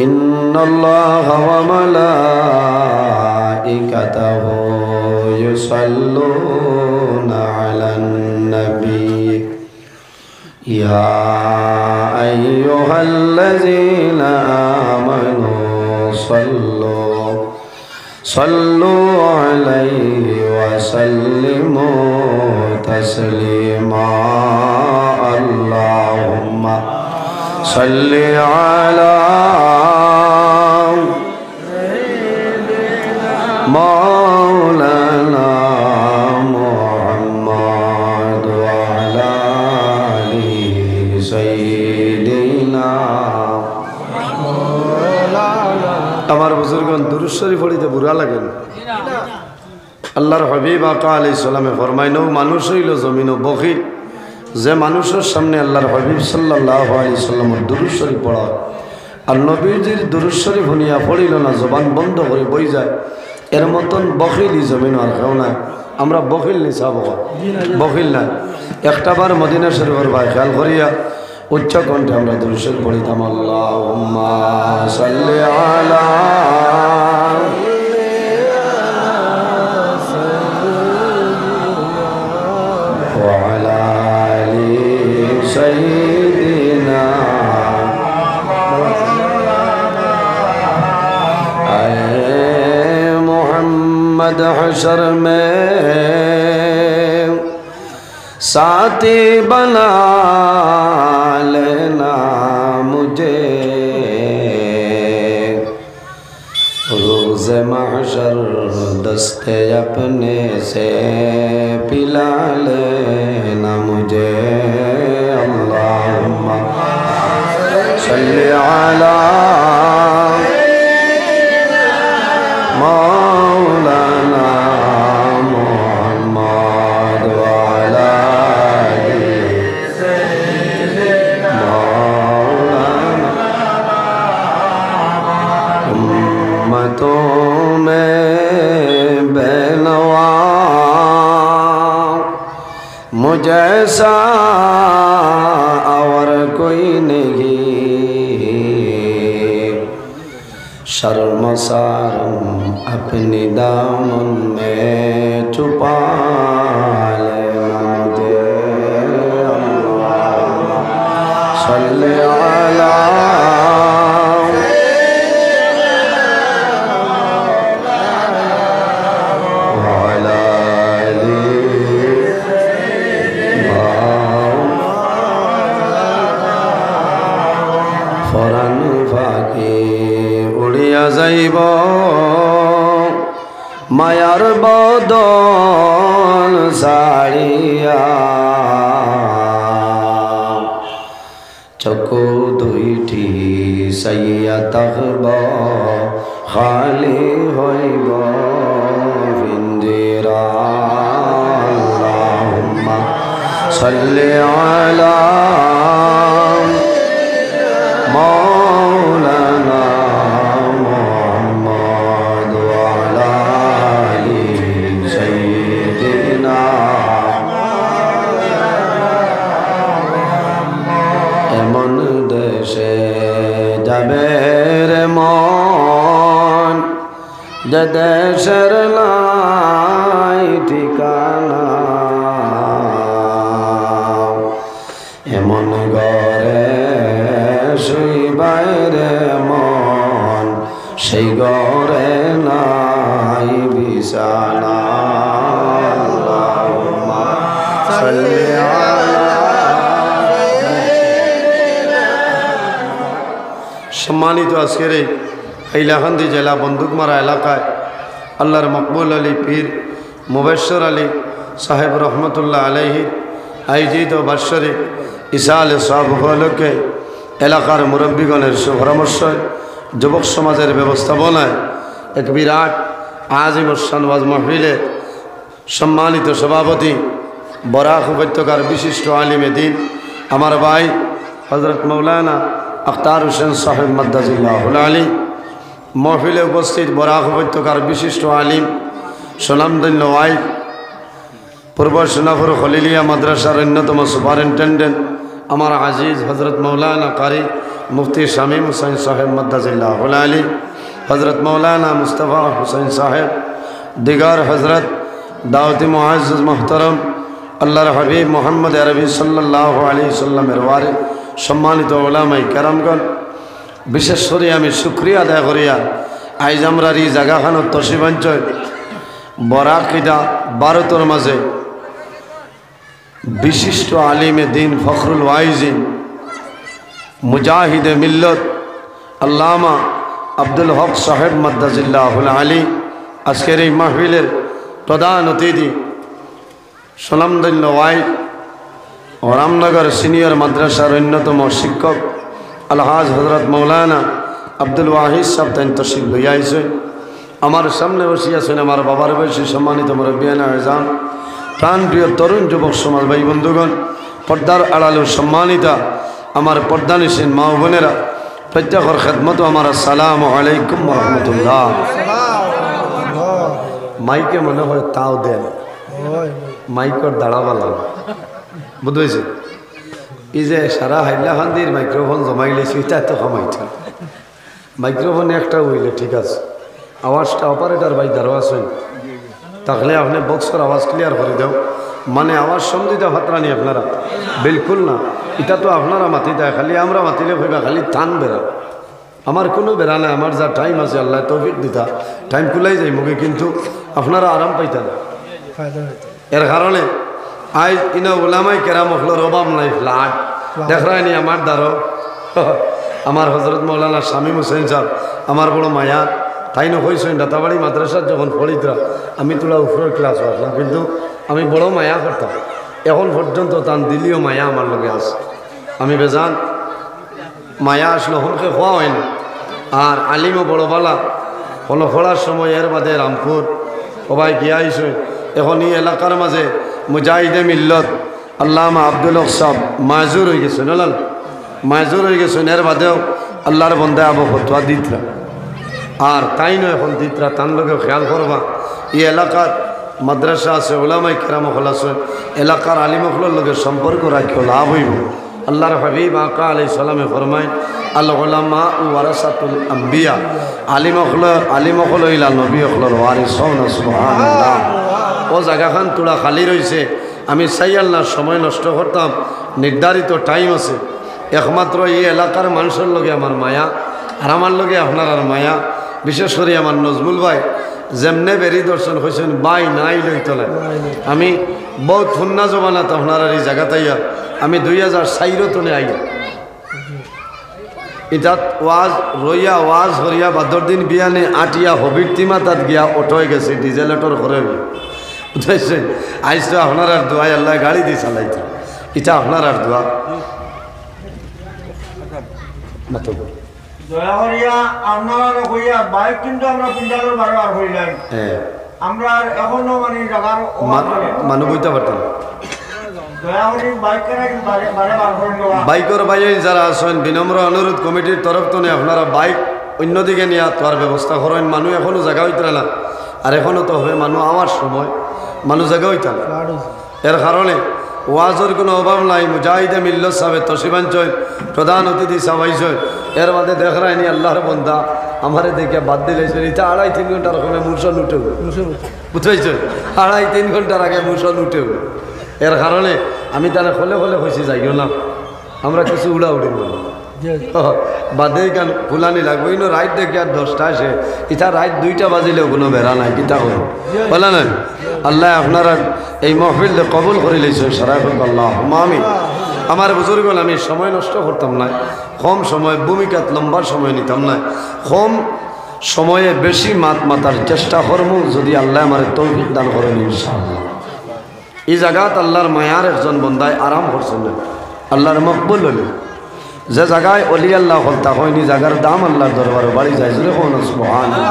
ইন্নাল্লাহা ওয়া মালাইকাতাহু ইউসাল্লুনা আলান নবী ইয়া আইয়ুহাল্লাযীনা আমানু সাল্লু আলাইহি ওয়া সাল্লিমু তাসলিমা আল্লাহুম্মা সাল্লি আলা মাওলানা মুহাম্মদ ওয়া আলা আলি সাইয়্যিদিনা আমার বুজুর্গগণ দুরূদ শরীফ পড়িতে বুরা লাগে না। আল্লাহর হাবিব আকা আলাইহিস সালামে ফরমাইনো মানুষ হইল জমিন বখিল যে মানুষের সামনে আল্লাহর হাবিব সাল্লাল্লাহু আলাইহি সাল্লামের দুরূদ শরীফ পড়া আর নবীজির দুরূদ শরীফ শুনিয়া পড়িল না জবান বন্ধ করে বই যায় এর মতন বখিলি জমিন আর কেউ নাই। আমরা বখিল নি চাব বখিল নাই। একটাবার মদিনা শরীফের ভাই খেয়াল করিয়া উচ্চ কণ্ঠে আমরা দুরূদ শরীফ পড়িতাম আল্লাহুম্মা সাল্লি আলা ওয়া আলা আলি সাইয়্যিদিনা मोहम्मद हशर में साथी बना लेना मुझे रोज़ महशर दस्ते अपने से पिला लेना मुझे अल्लाहुम्मा सल्ली अला मौलाना मुहम्मद वाला मौलाना उम्मतों में बेनवा मुझैसा और कोई नहीं शर्म सारम अपनी दामन में छुपा लेना मुझे अल्लाहुम्मा सल्ली अला वाला अली फरन फाकी उड़िया जाइब मायार बदन साड़िया चकु दुईटी सैया तखब खाली होइब फिंदिरा अल्लाहुम्मा सल्ली अला मौलाना मुहम्मद वाला अली सय्यिदिना एमन देशे जाबे रे मन जे देशेर लाई ठिकाना एमन घरे বাইরে মন সেই ঘরে নাই বিছানা আল্লাহুম্মা সাল্লি আলা। সম্মানিত আজকের এই হাইলাকান্দি জেলা বন্দুকমারা এলাকায় আল্লাহর মকবুল আলী পীর মুবাশশির আলী সাহেব রহমতুল্লাহ আলাইহি আয়োজিত বাৎসরিক ইসালে সওয়াব উপলক্ষে এলাকার মুরব্বীগণের সুপরামর্শ যুবক সমাজের ব্যবস্থাপনায় এক বিরাট আজিম শান ওয়াজ মাহফিলে সম্মানিত সভাপতি বরাক উপত্যকার বিশিষ্ট আলিমে দ্বীন আমার ভাই হযরত মাওলানা আখতার হোসেন সাহেব মাদ্দাজিল্লাহুল আলী महफिले उपस्थित बराक उपत्यकार विशिष्ट आलिम सुनामधन्य वाइफ पूर्व सोनापुर खलिलिया मद्रासार अन्यतम सुपारिनटेंडेंट आमार आजिज हजरत मौलाना कारी मुफ्ती शामीम हुसैन साहेब मद्दजिल्लाहुल आली, हज़रत मौलाना मुस्तफ़ा हुसैन साहेब, दिगार हज़रत दावती मुआज़्ज़ज़ मोहतरम अल्लाहर हबीब मोहम्मद अरबी सल्लल्लाहु अलैहि वसल्लमेर वारिस सम्मानित उलामाए केरामगण, विशेष करे आमी शुक्रिया आदाय करिया आइज आमरार এই জায়গাখানত তশরিফ বরাকিদা ভারতের মাঝে विशिष्ट आलिम दीन फ़खरुल वाइज़िन मुजाहिद मिल्लत अल्लामा अब्दुल हक साहेब मद्दाजिल्लाहुल आली आजकेर এই মাহফিলের प्रधान अतिथि सलामदुल्ल वाइद और रामनगर सीनियर मद्रासार अन्यतम शिक्षक अलहाज हजरत मौलाना अब्दुल वाहिद साहब तैन तशरीफ लइया आइছেন। আমার সামনে বসে আছেন আমার বাবার বয়সী সম্মানিত মুরব্বিয়ানা আযম, প্রাণপ্রিয় তরুণ যুবক সমাজ ভাই বন্ধুগণ, পর্দার আড়ালে সম্মানিতা আমার পর্দানিসীন মা বোনেরা, প্রত্যেকের খেদমত আমার আসসালামু আলাইকুম ওয়া রাহমাতুল্লাহ। মাইকে মনে হয় তাও দেন, মাইকর দাঁড়াবালা বুঝেছে। এই যে সারা হাইলাকান্দির মাইক্রোফোন জমাইলে সেটা তো কমাইছে, মাইক্রোফোন একটা হইলে ঠিক আছে, আওয়াজটা অপারেটর ভাই দাঁড়ো আছেন তাহলে আপনি বক্সের আওয়াজ ক্লিয়ার করে দাও, মানে আওয়াজ সমঝিতে ফাতরানি আপনারা বিলকুল না, এটা তো আপনারা মাতি দেয়, খালি আমরা মাতিলে হইবা খালি টান বেড়া, আমার কোনো বেড়া নাই, আমার যা টাইম আছে আল্লাহ তৌফিক দিতা টাইম কুলাই যাই মুখে, কিন্তু আপনারা আরাম পাইতা না। এর কারণে আজ ইনা ওলামাই কেরাম হলোর অভাব নাই, ফ্লাট দেখায়নি আমার দ্বারো আমার হজরত মৌলানা শামীম হুসেন সাহেব আমার বড় মায়া, তাই না হয়েছেন দাতাবাড়ি মাদ্রাসার যখন পড়িতরা আমি তোলা উপরের ক্লাস আসলাম, কিন্তু আমি বড় মায়া করতাম, এখন পর্যন্ত তান দিলীয় মায়া আমার লগে আছে, আমি বেজান মায়া আসলো হনকে খোয়া হয় না। আর আলিমও বড় বালা কোনো পড়ার সময় এর বাদে রামপুর সবাই গিয়ে আইসে, এখন এই এলাকার মাঝে মুজাহিদে মিল্লত আল্লামা আব্দুল হক সাহেব মাজুর হয়ে গেছেন, মাজুর হয়ে গেছেন, এর বাদেও আল্লাহর বন্দে আবু ফতোয়া দিতরা, আর তাই নয় এখন দিতরা তান লোকে খেয়াল করবা এই এলাকার মাদ্রাসা আছে, ওলামাই কেরাম হল আছে, এলাকার আলিমখলোর লোকে সম্পর্ক রাখিও লাভ হইব। আল্লাহর হাবিব আকা আলাইহিস সালামে ফরমায় আল উলামা ওয়ারাসাতুল আম্বিয়া, আলিমখল হইলা নবী হলর ওয়ারিস, সুবহানাল্লাহ। ও জায়গাখান তোড়া খালি রয়েছে, আমি চাই আল্লাহ সময় নষ্ট করতাম, নির্ধারিত টাইম আছে, একমাত্র এই এলাকার মানুষের লগে আমার মায়া, আর আমার লগে আপনার আর মায়া, বিশেষ করে আমার নজমুল ভাই যেমনে বেরি দর্শন হয়েছেন বাই নাই লই তোলে, আমি বহুত ফুন্না জবানাত আপনার এই জায়গাতাইয়া আমি 2004 তনে আই, ইটাত ওয়াজ রইয়া ওয়াজ হরিয়া বাদর দিন বিয়ানে আটিয়া হবির তিমা তাত গিয়া অটোয় গেছে, ডিজেল অটোর ঘরে বুঝাইছে, আইস তো আপনার আর দোয়াই আল্লাহ গাড়ি দিয়ে চালাইতে, এটা আপনার আর দোয়া না তো দয়া করিয়া আপনারা কইয়া বাইক কিন্তু আমরা পিন্ডালের বারবার হইলাই, আমরা এখনো মানে জায়গার মানুষ বইতে পারতাম, দয়া করি বাইকের বাইরে যারা আছেন বিনম্র অনুরোধ কমিটির তরফ থেকে আপনারা বাইক অন্যদিকে নিয়ে তোয়ার ব্যবস্থা করেন, মানুষ এখনো জায়গা হইতে না, আর এখনো তো হবে মানুষ আমার সময় মানুষ জায়গা হইতে না, এর কারণে ওয়াজের কোনো অভাব নাই। মুজাহিদে মিল্লত সাহেব তশরিফাঞ্চল প্রধান অতিথি সাবাইছেন, এর বাদে দেখরায়নি আল্লাহর বন্দা আমারে দেখে বাদ দিলেছেন, এটা 2.5-3 ঘন্টার রকমের মুসন উঠে বুঝতেছেন, 2.5-3 ঘন্টার আগে মুসন উঠে, এর কারণে আমি তারা হলে হলে হয়েছি যাইও না, আমরা কিছু উড়া উড়ি বাদে গান ফুলানি লাগবে, ইনো রাইট দেখে আর 10টা আসে, ইটা রাইট 2টা বাজিলেও কোনো বেড়া নাই, কিতা করো বলা নাই। আল্লাহ আপনারা এই মহফিল কবুল করে লইছেন, সারাই হোক আল্লাহ আমিন। আমার বুজুর্গ আমি সময় নষ্ট করতাম না, কম সময় ভূমিকাত লম্বা সময় নিতাম না, কম সময়ে বেশি মাতার চেষ্টা করবো, যদি আল্লাহ আমার তৌফিক দান করেন ইনশাআল্লাহ। এই জায়গাত আল্লাহর মায়ার একজন বন্দায় আরাম করছেন, আল্লাহর মকবুল হল, যে জায়গায় অলি আল্লাহ হল তা হয়নি, জায়গার দাম আল্লাহর দরবারে বাড়ি যায়, সুবহানাল্লাহ।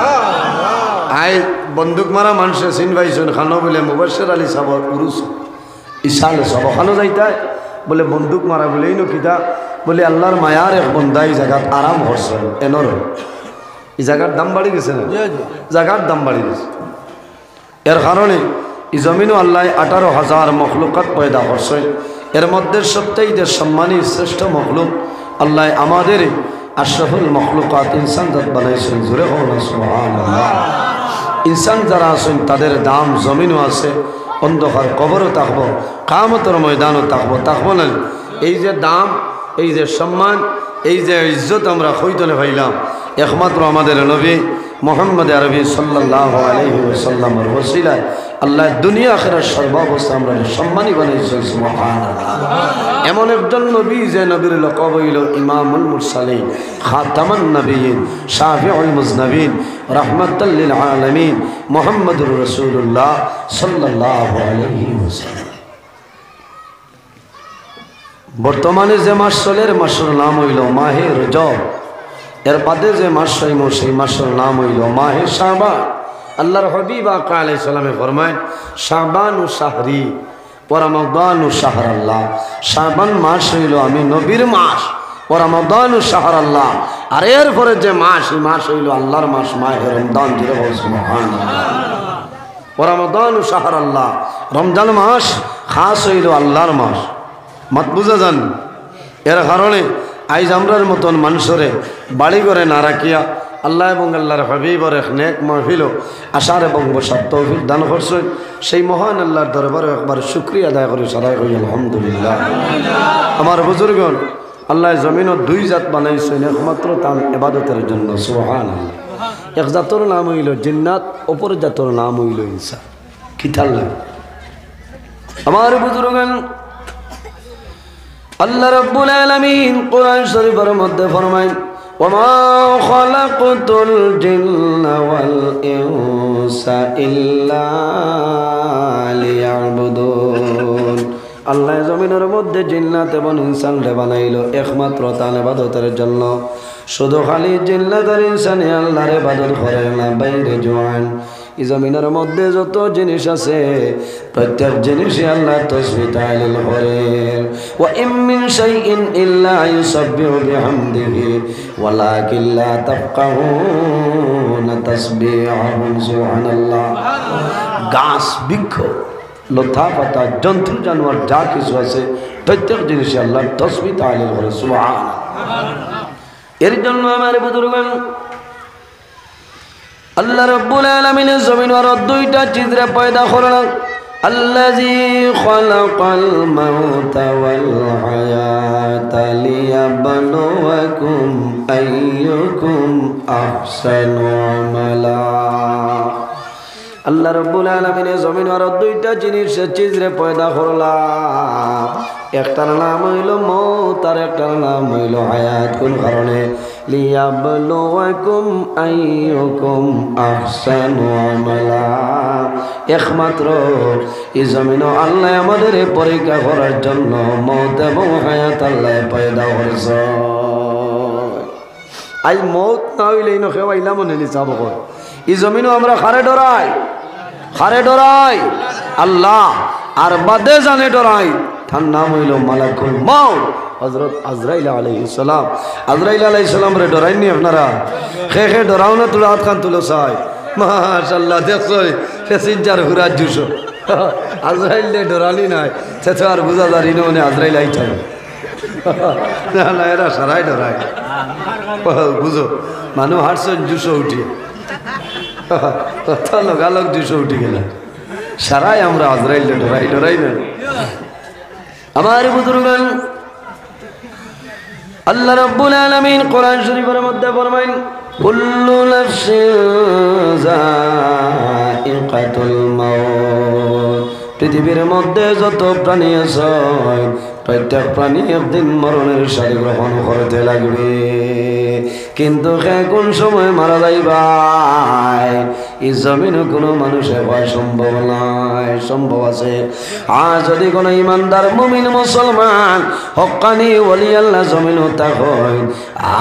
আই বন্দুক মারা মানুষে চিন পাইছেন, খানো বলে মুবাশশির আলী সাহর উরুস ইসালে সব খানো যাইতায় বলে বন্দুক মারা বলে এই নকিতা বলে আল্লাহর মায়ার এক বন্দাই জায়গাত আরাম করছেন, এনর এই জায়গার দাম বাড়ি গেছে না, জায়গার দাম বাড়ি গেছে, এর কারণে এই জমিনও আল্লাহ 18,000 মখলুকাত পয়দা করছেন, এর মধ্যে সবচেয়ে সম্মানী শ্রেষ্ঠ মখলুক আল্লাহ আমাদের আশরাফুল মখলুকাত ইনসান জাত বানাইছেন, জোরে হোক না সুবহানাল্লাহ। ইনসান যারা আছেন তাদের দাম জমিনও আছে, অন্ধকার কবরও থাকবো, কিয়ামতের ময়দানও থাকবো না। এই যে দাম, এই যে সম্মান, এই যে ইজ্জত আমরা কইতনে পাইলাম একমাত্র আমাদের নবী মুহাম্মদ আরবি সাল্লাল্লাহু আলাইহি ওয়াসাল্লামের ওসিলায় আল্লাহ দুনিয়া আখিরাত সর্বাবস্থা আমরা সম্মানী বানাইছেন সুবহানাল্লাহ। এমন একজন নবী যে নবীর লকব হইল ইমামুল মুরসালিন, খাতামান নবিয়্যিন, শাফিউল মুজনবিন, রাহমাতাল লিল আলামিন, মুহাম্মদুর রাসূলুল্লাহ সাল্লাল্লাহু আলাইহি ওয়াসাল্লাম। বর্তমানে যে মাস চলে মাসের নাম হইল মাহে রজব। এর বাদে যে মাস হইম সেই মাসের নাম হইল মাহে শাবান। আল্লাহর হাবিব আকা আলাইহিস সালামে ফরমায় শাবানু শাহরি ওয়া রমাদানু শাহরাল্লাহ। শাবান মাস হইল আমি নবীর মাস, ওয়া রমাদানু শাহরাল্লাহ। আর এরপরে যে মাস, এই মাস হইল আল্লাহর মাস, মাহে রমজান। সুবহানাল্লাহ। ওয়া রমাদানু শাহরাল্লাহ। রমজান মাস খাস হইল আল্লাহর মাস। মত বুঝা যান। এর কারণে আইজ আমরার মতন মানুষরে বাড়ি করে না রাখিয়া আল্লাহ এবং আল্লাহর হাবিবর এক নেক মাহফিল আশার এবং বসার তৌফিক দান করছেন। সেই মহান আল্লাহর দরবারে একবার শুকরিয়া আদায় করে সারাই করি আলহামদুলিল্লাহ। আমার বুজুর্গণ, আল্লাহ জমিনত দুই জাত বানাইছেন একমাত্র তার ইবাদতের জন্য, সুবহানাল্লাহ। এক জাতর নাম হইল জিন্নাত, অপর জাতর নাম হইল ইনসান। খিতাল আমার বুজুর্গণ, আল্লাহ রাব্বুল আলামিন কোরআন শরীফের মধ্যে ফরমায় ওয়ামা খালাকতুল জিন্না ওয়াল ইনসা ইল্লা লিয়াবুদুন। আল্লাহ জমিনের মধ্যে জিন্নাত এবং ইনসানকে বানাইলো একমাত্র তার ইবাদতের জন্য। শুধু খালি জিন্নাত আর ইনসানে আল্লাহর ইবাদত করে না, বাইরে জওয়ান এই জমিনের মধ্যে যত জিনিস আছে প্রত্যেক জিনিসে আল্লাহ তাসবিহ তাহলিল করে। ওয়া ইম মিন শাইইন ইল্লা ইউসাব্বিহু বিহামদিহি ওয়ালাকিন লা তাফকাহুনা তাসবিহাহুম। সুবহানাল্লাহ। গাছ, বৃক্ষ, লতা পাতা, জন্তু জানোয়ার যা কিছু আছে প্রত্যেক জিনিসে আল্লাহ তাসবিহ তাহলিল করে। সুবহানাল্লাহ। এর জন্য আমার বুজুর্গগণ, আল্লাহ রাব্বুল আলামিনের জমিন আর দুইটা চিত্রে পয়দা করলেন। আল্লাযী খালাকাল মাউতা ওয়াল হায়াতা লিয়াবলুয়াকুম আইয়ুকুম আহসানু আমালা। আল্লাহ রাব্বুল আলামিনের জমিন আর দুইটা জিনিস চিত্রে পয়দা করলাম। একটার নাম হইল মৌত আর একটার নাম হইল হায়াত। কোন কারণে? লিয়াবলুয়াকুম আইয়ুকুম আহসানু আমালা। একমাত্র এই জমিন আল্লাহ আমাদের পরীক্ষা করার জন্য মৌত এবং হায়াত আল্লাহ পয়দা করেছে। আই মৌত না হইলেই না কেউ আইলা মনে নি যাব। এই জমিনও আমরা খারে ডরাই আল্লাহ, আর বাদে জানে ডরাই। তার নাম হইল মালাকুল মউত, হযরত আজরাইল আলাইহিস সালাম। আজরাইল আলাইহিস সালাম রে ডরাইনি আপনারা? খে ডরাও না, তুলা হাত খান তুলো চাই। মাশাআল্লাহ, দেখছো ফেসিনজার হুরা জুসো। আজরাইল রে ডরানি নাই, সে তো আর বুঝা জানি না মানে আজরাইল আইছে না। না, এরা সারাই ডরায়। বুঝো, মানুষ হারছেন জুসো উঠিয়ে লগালগ দুশো উঠে গেল। সারাই আমরা আজরাইল ডরাই না। আমার বুজুর্গগণ, আল্লাহ রাব্বুল আলামিন কোরআন শরীফের মধ্যে ফরমায় কুল্লু নাফসিন যায়িকাতুল মাউত। পৃথিবীর মধ্যে যত প্রাণী আছে প্রত্যেক প্রাণী একদিন মরণের সাথে গ্রহণ করতে লাগবে। কিন্তু কোন সময় মারা যাইবাই এই জমিনে কোনো মানুষের হওয়া সম্ভব নয়। সম্ভব আছে আর যদি কোনো ইমানদার মুমিন মুসলমান হক্কানি ওলি আল্লাহ জমিন হতা হয়,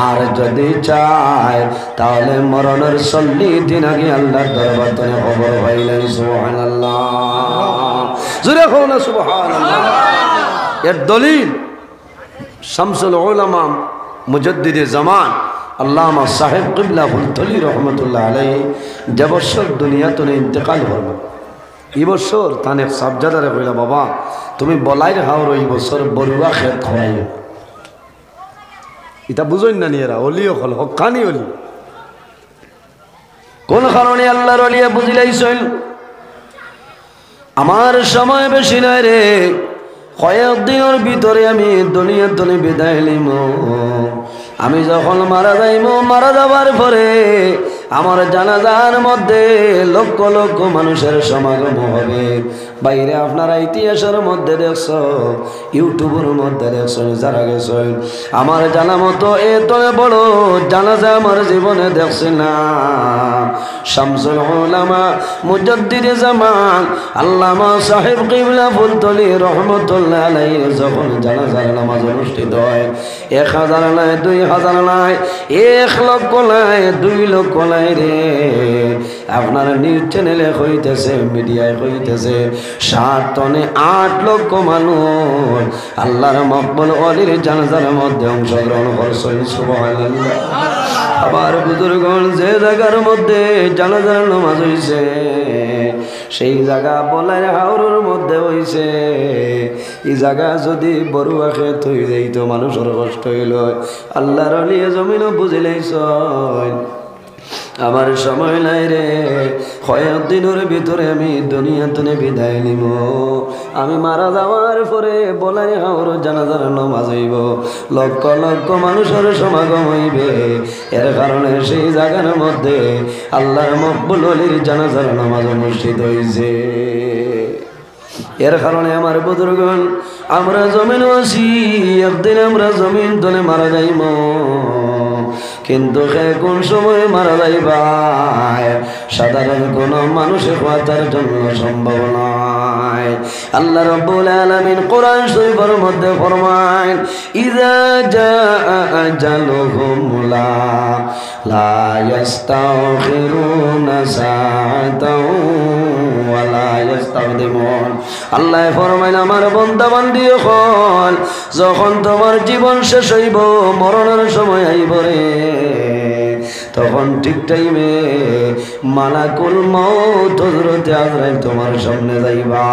আর যদি চায় তাহলে মরণের 40 দিন আগে আল্লাহর দরবার থেকে খবর পাইলেন। সুবহানাল্লাহ, জোরে হোক না সুবহানাল্লাহ। এর দলিল শামসুল উলামা মুজাদ্দিদে জামান আল্লামা সাহেব কিবলা ফুলতলি রহমতুল্লাহ আলাইহি যে বছর দুনিয়া তো ইন্তেকাল হল, এই বছর তানে সাবজাদারে কইলা, বাবা তুমি বলাইর হাওর এই বছর বরুয়া খেত খাওয়াই। এটা বুঝেন না নিয়েরা অলি হল হকানি অলি কোন কারণে আল্লাহর ওলিয়া বুঝিলাইছেন আমার সময় বেশি নাই রে কয়েকদিনের ভিতরে আমি দুনিয়া তুলে বিদায় নিব আমি যখন মারা যাইব মারা যাবার পরে আমার জানাজার মধ্যে লক্ষ লক্ষ মানুষের সমাগম হবে বাইরে আপনারা ইতিহাসের মধ্যে দেখছ ইউটিউবের মধ্যে দেখছ যারা গেছেন আমার জানা মতো এত বড় জানাজা আমার জীবনে দেখছে না শামসুল উলামা মুজাদ্দিদে জামান আল্লামা সাহেব কিবলা ফুলতলি রহমতুল্লাহ আলাইহি যখন জানাজার নামাজ অনুষ্ঠিত হয় 1000 নয় 2000 নয় 1 লক্ষ নয় 2 লক্ষ নয় রে আপনার নিউজ চ্যানেলে হইতেছে মিডিয়ায় হইতেছে 7 টনে 8 লক্ষ মানুষ আল্লাহর মকবুল ওলির জানাজার মধ্যে অংশগ্রহণ করছেন সুবহানাল্লাহ আমার বুজুর্গণ যে জায়গার মধ্যে জানাজার নামাজ হইছে সেই জায়গা বলার হাওরের মধ্যে হইছে এই জায়গা যদি বড়ুয়া খেত হয়ে যাইতো মানুষের কষ্ট হইল আল্লাহর ওলি জমিনও বুঝিলাইছ আমার সময় নাই রে কয়েকদিনের ভিতরে আমি দুনিয়া তুলে বিদায় নিব আমি মারা যাওয়ার পরে বলাই হাওর জানাজার নামাজ হইব লক্ষ লক্ষ মানুষের সমাগম হইবে এর কারণে সেই জায়গার মধ্যে আল্লাহর মকবুল ওলির জানাজার নামাজ অনুষ্ঠিত হইছে এর কারণে আমার বুজুর্গণ আমরা জমিন আছি একদিন আমরা জমিন তুলে মারা যাইব কিন্তু কোন সময় মারা যাইবা সাধারণ কোন মানুষের বাঁচার জন্য সম্ভব নয় আল্লাহ রাব্বুল আলামিন কোরআন শরীফের মধ্যে ফরমায় ইযা জাআ আজালুহুম লা ইস্তাখিরুনা সাআতাও ওয়া লা ইস্তাকদিমুন আল্লাহ ফরমায় আমার বান্দা বান্দি হল যখন তোমার জীবন শেষ হইব মরণের সময় আইব রে তখন ঠিক টাইমে মালাকুল মউত হযরত আজরাইল তোমার সামনে যাইবা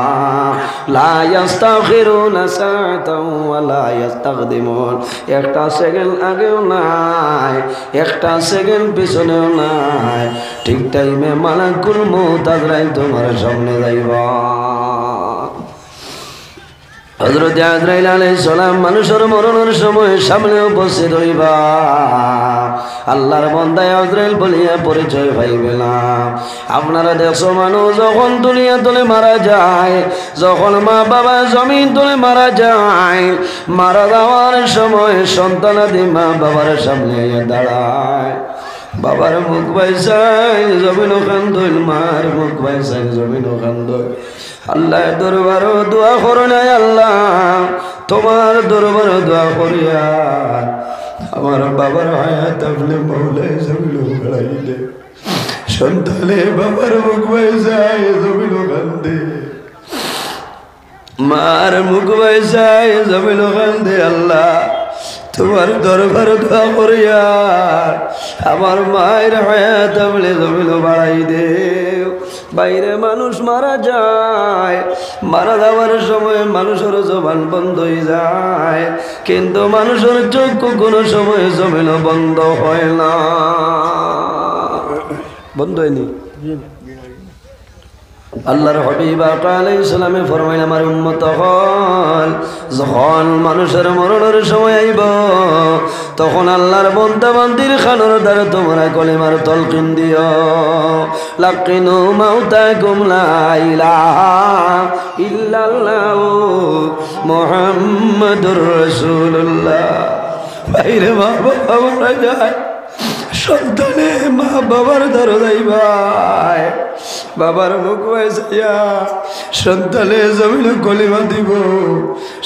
লা ইস্তাখিরুনা সাআতাও ওয়া লা ইস্তাকদিমুন একটা সেকেন্ড আগেও নাই একটা সেকেন্ড পিছনেও নাই ঠিক টাইমে মালাকুল মউত আজরাইল তোমার সামনে যাইবা হযরত আজরাইল আলাইহিস সালাম মানুষের মরণের সময় সামনে উপস্থিত হইবা আল্লাহর বান্দা আজরাইল বলিয়া পরিচয় পাইবে না আপনারা দেখছো মানুষ যখন দুনিয়া তুলে মারা যায় যখন মা বাবা জমিন তুলে মারা যায় মারা যাওয়ার সময় সন্তানাদি মা বাবার সামনে দাঁড়ায় বাবার মুখ বাইসাই জমিন কান্দইল মার মুখ বাইসাই জমিন কান্দইল আল্লাহ দরবার দোয়া করো নাই আল্লাহ তোমার দরবার দোয়া করিয়া আমার বাবার হায়াত আপনি মৌলাই জমিন গাড়াইলে সন্তানে বাবার মুখ বাইসাই জমিন কান্দে মার মুখ বাইসাই জমিন কান্দে আল্লাহ তোমার দরবার দোয়া করিয়া আমার মায়ের হায়াত আপনি জমিন বাড়াই দে বাইরে মানুষ মারা যায় মারা যাওয়ার সময় মানুষের জবান বন্ধ হয়ে যায় কিন্তু মানুষের চক্ষু কোনো সময় জমিন বন্ধ হয় না বন্ধ হয়নি আল্লাহর হাবিব আলাইহিস সালামে ফরমাইলেন আমার উম্মত হল যখন মানুষের মরণের সময় আইব তখন আল্লাহর বান্দা বান্দির খানের দ্বারা তোমরা কলিমার তালকিন দিও লাকিনু মাউতাকুম লা ইলাহা ইল্লাল্লাহ মুহাম্মাদুর রাসূলুল্লাহ বাইরে মা বাবা মারা যায় সন্তানে মা বাবার দ্বারা যাইবাই বাবার মুখ বাইসাইয়া সন্তানে জমিন কলিমা দিব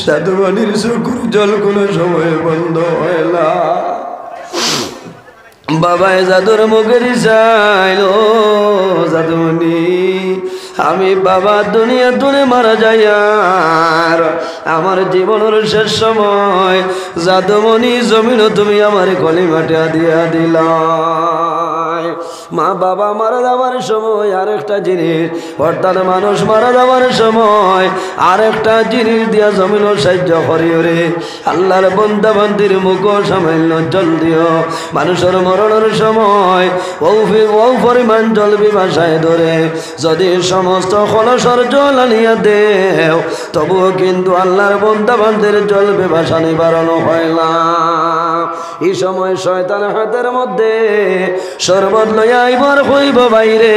সাধুবাণীর চকুর জল কোনো সময় বন্ধ হয় না বাবাই জাদুর মুখের চাইল জাদুমণি আমি বাবা দুনিয়া তুলে মারা যাই আর আমার জীবনের শেষ সময় জাদুমণি জমিন তুমি আমার কলিমাটা দিয়া দিলা মা বাবা মারা যাওয়ার সময় আরেকটা জিনিস, অর্থাৎ মানুষ মারা যাওয়ার সময় আরেকটা জিনিস দিয়া জমিনও সাহায্য করিও রে। আল্লাহর বান্দা বান্দির মুখ সামান্য জল দিও। মানুষের মরণের সময় ও পরিমাণ জল বিভাষায় ধরে যদি সমস্ত খলসর জল আনিয়া দেও, তবুও কিন্তু আল্লাহর বান্দা বান্দির জল বিভাষা নিবারণ হয় না। এই সময় শয়তান হাতের মধ্যে শরবত লইয়া আইবার হইব বাইরে,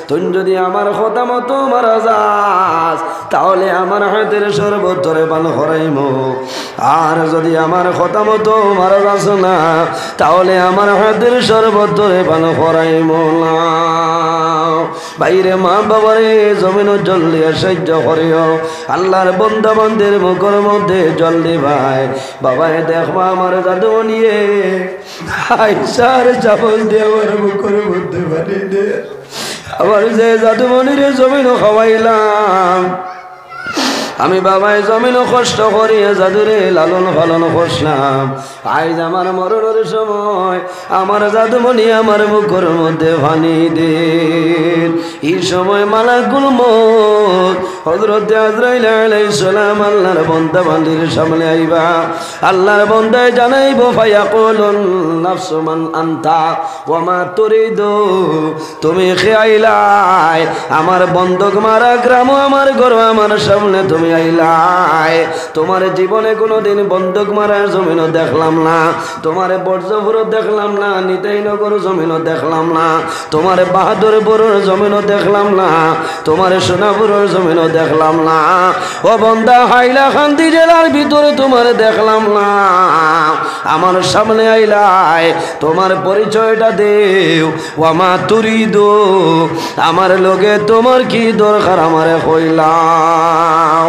তুই যদি আমার কথা মতো মারা যাস তাহলে আমার হাতের শরবত ধরে পান হরাইম, আর যদি আমার কথা মতো মারা যাস না তাহলে আমার হাতের শরবত ধরে পান হরাইম না। বাইরে মা বাবারে জমিন জল দিয়ে সাহায্য করিও। আল্লাহর বান্দা বান্দির মুখের মধ্যে জল দিবাই। বাবায় দেখবা আমার জাদু নিয়ে আইসার চাপল দিয়ে আমার মুখের মধ্যে বাড়ি দে। আবার যে জাদুমণিরে জমিনও খাওয়াইলাম, আমি বাবাই জমিনও কষ্ট করিয়া জাদুরে লালন পালন করলাম। আজ আমার মরণের সময় আমার জাদুমণি আমার মুখের মধ্যে পানি দেন। এই সময় মালাকুল মউত হযরত আজরাইল আলাইহিস সালাম আল্লাহর বান্দা বান্দির সামনে আইবা। আল্লাহর বান্দায় জানাইব ফায়াকুলুন নাফসু মান আনতা ওয়া মা তুরিদু, তুমি খেয়াইলাই আমার বন্দুক মারা গ্রাম আমার ঘর আমার সামনে তুমি আইলাই। তোমার জীবনে কোনোদিন বন্দুক মারার জমিনও দেখলাম না, তোমার বর্জপুর দেখলাম না, নিতাইনগর জমিনও দেখলাম না, তোমার বাহাদুরপুরের জমিনও দেখলাম না, তোমার সোনাপুরের জমিনও দেখলাম না। ও বন্দা হাইলাকান্দি জেলার ভিতরে তোমার দেখলাম না, আমার সামনে আইলাই, তোমার পরিচয়টা দেও। ওয়ামা তুরিদু, আমার লগে তোমার কি দরকার আমারে কইলাও।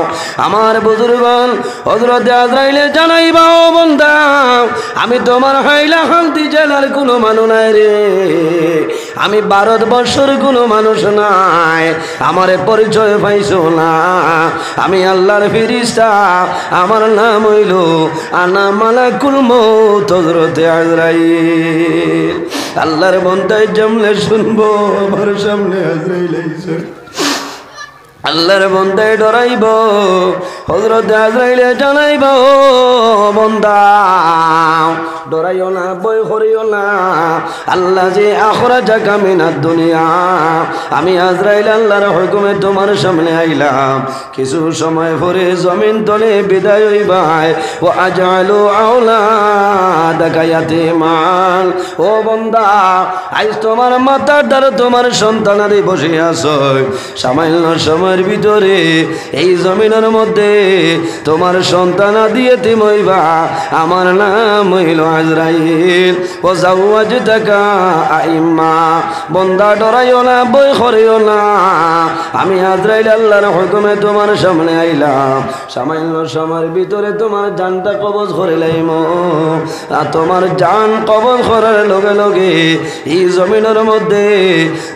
আমার বুজুর্গণ হযরত আজরাইলে জানাইবা, ও বান্দা আমি তোমার হাইলাকান্দি জেলার কোনো মানুষ নাই রে, আমি ভারতবর্ষের কোনো মানুষ নাই, আমার পরিচয় পাইছো না, আমি আল্লাহর ফেরেশতা, আমার নাম হইল আনা মালাকুল মউত হযরত আজরাইল। আল্লাহর বান্দায় জমলে শুনবো আমার সামনে আজরাইল আইছে, আল্লাহর বান্দায় ডরাইব, হযরত আজরাইলে জানাইব, ও বান্দা ডরাইও না, ভয় করিও না, আল্লাহ যে আখরাজাকা মিনাদ দুনিয়া, আমি আজরাইল আল্লাহর হুকুমে তোমার সামনে আইলাম, কিছু সময় পরে জমিন তলে বিদায় হইবাই। ও আজআলু আওলাদাকা ইয়াতীমান, ও বান্দা আজ তোমার মাথার দ্বারা তোমার সন্তানাদি বসে আছো, সামান্য সময়ের ভিতরে এই জমিনের মধ্যে তোমার সন্তানাদি এতিম হইবা, আমার নাম হইল আজরাইল। ও জাওয়াজতাকা আইম্মা, বান্দা ডরাইও না, ভয় করিও না, আমি আজরাইল আল্লাহর হুকুমে তোমার সামনে আইলাম, সামান্য সময়ের ভিতরে তোমার জানটা কবজ করে লাইম, আর তোমার জান কবজ করার লগে লগে এই জমিনের মধ্যে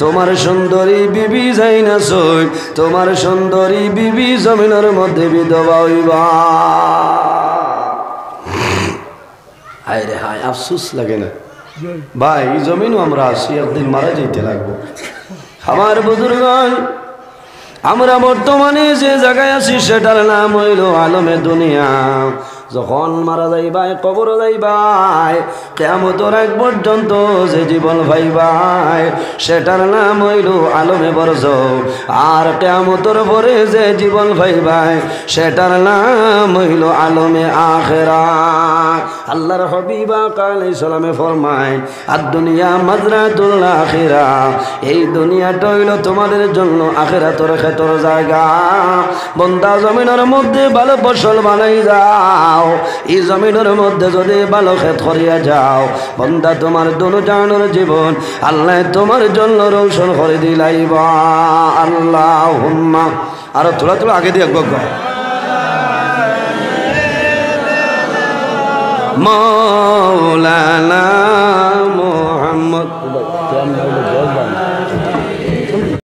তোমার সুন্দরী বিবি যাই না সই, তোমার সুন্দরী বিবি জমিনের মধ্যে বিধবা হইবা। হায় রে হায়, আফসোস লাগে না ভাই, এই জমিনও আমরা আসি, একদিন মারা যেতে লাগবো। আমার বুজুর্গণ, আমরা বর্তমানে যে জায়গায় আছি সেটার নাম হইল আলমে দুনিয়া। যখন মারা যাইবাই, কবর যাইবাই, কিয়ামতের আগ পর্যন্ত যে জীবন পাইবাই সেটার নাম হইল আলমে বরজখ, আর কিয়ামতের পরে যে জীবন পাইবাই সেটার নাম হইল আলমে আখিরাত। আল্লাহর হাবিব আলাইহিস সালামে ফরমায়, আদ-দুনিয়া মাজরাতুল আখিরাহ, এই দুনিয়াটা হইল তোমাদের জন্য আখিরাতের ক্ষেত্র জায়গা। বান্দা জমিনের মধ্যে ভালো ফসল বানাই যাও, এই জমিনের মধ্যে যদি ভালো ক্ষেত করিয়া যাও, বান্দা তোমার দুনিয়ার জীবন আল্লাহ তোমার জন্য রোশন করে দিলাইবা। আল্লাহুম্মা, আর থোড়া থোড়া আগে দিয়ে মাওলানা মুহাম্মদ